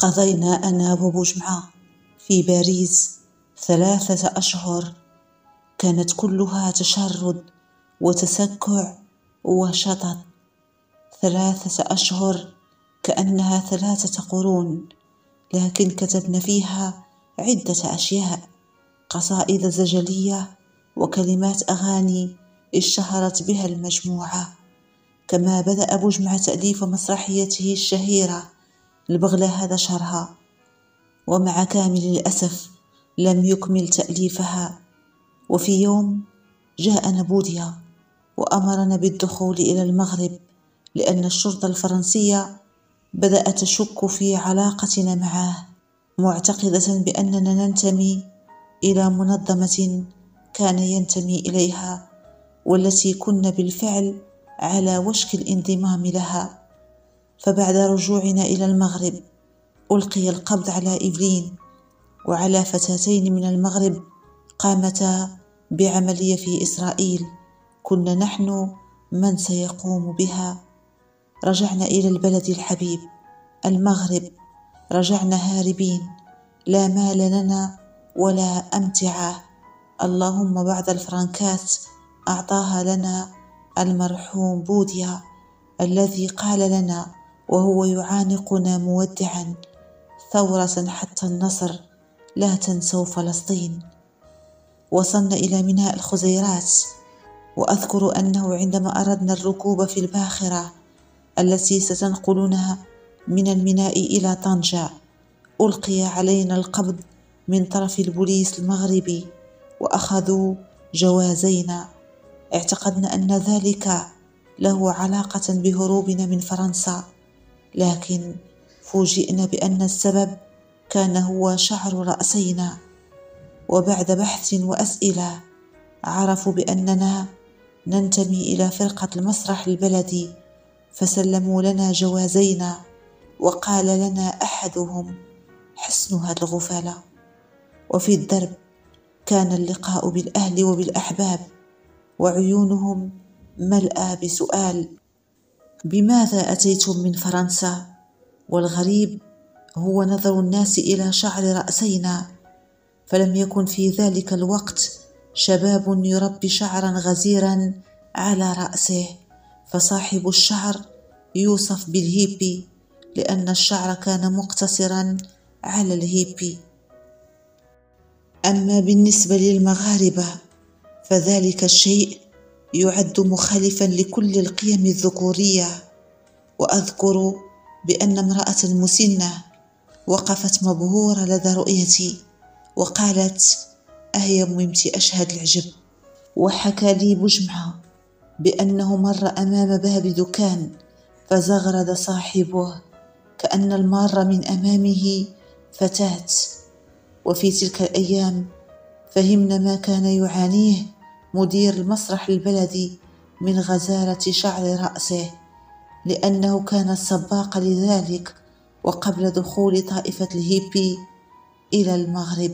قضينا أنا وبجمعة في باريس 3 أشهر كانت كلها تشرد وتسكع وشطط. 3 أشهر كأنها 3 قرون، لكن كتبنا فيها عدة أشياء: قصائد زجلية وكلمات أغاني اشتهرت بها المجموعة. كما بدأ بجمع تأليف مسرحيته الشهيرة البغلة نشرها، ومع كامل الأسف لم يكمل تأليفها. وفي يوم جاءنا بوديا وأمرنا بالدخول إلى المغرب، لأن الشرطة الفرنسية بدأت تشك في علاقتنا معه، معتقدة بأننا ننتمي إلى منظمة كان ينتمي إليها، والتي كنا بالفعل على وشك الانضمام لها. فبعد رجوعنا إلى المغرب ألقي القبض على إيفلين وعلى فتاتين من المغرب قامتا بعملية في إسرائيل، كنا نحن من سيقوم بها. رجعنا إلى البلد الحبيب المغرب، رجعنا هاربين، لا مال لنا ولا أمتعة، اللهم بعد الفرنكات أعطاها لنا المرحوم بوديا، الذي قال لنا وهو يعانقنا مودعا: ثورة حتى النصر، لا تنسوا فلسطين. وصلنا إلى ميناء الخزيرات، وأذكر أنه عندما أردنا الركوب في الباخرة التي ستنقلنا من الميناء إلى طنجة ألقي علينا القبض من طرف البوليس المغربي وأخذوا جوازينا. اعتقدنا أن ذلك له علاقة بهروبنا من فرنسا، لكن فوجئنا بأن السبب كان هو شعر رأسينا. وبعد بحث وأسئلة عرفوا بأننا ننتمي إلى فرقة المسرح البلدي، فسلموا لنا جوازينا، وقال لنا أحدهم: حسنها الغفلة. وفي الدرب كان اللقاء بالأهل وبالأحباب، وعيونهم ملأى بسؤال: بماذا أتيتم من فرنسا؟ والغريب هو نظر الناس إلى شعر رأسينا، فلم يكن في ذلك الوقت شباب يربي شعرا غزيرا على رأسه، فصاحب الشعر يوصف بالهيبي، لأن الشعر كان مقتصرا على الهيبي. أما بالنسبة للمغاربة فذلك الشيء يعد مخالفا لكل القيم الذكورية. وأذكر بأن امرأة مسنة وقفت مبهورة لدى رؤيتي وقالت: أهي ممتي أشهد العجب. وحكى لي بجمعة بأنه مر أمام باب دكان فزغرد صاحبه كأن المار من أمامه فتاة. وفي تلك الأيام فهمنا ما كان يعانيه مدير المسرح البلدي من غزارة شعر رأسه، لأنه كان السباق لذلك وقبل دخول طائفة الهيبي إلى المغرب.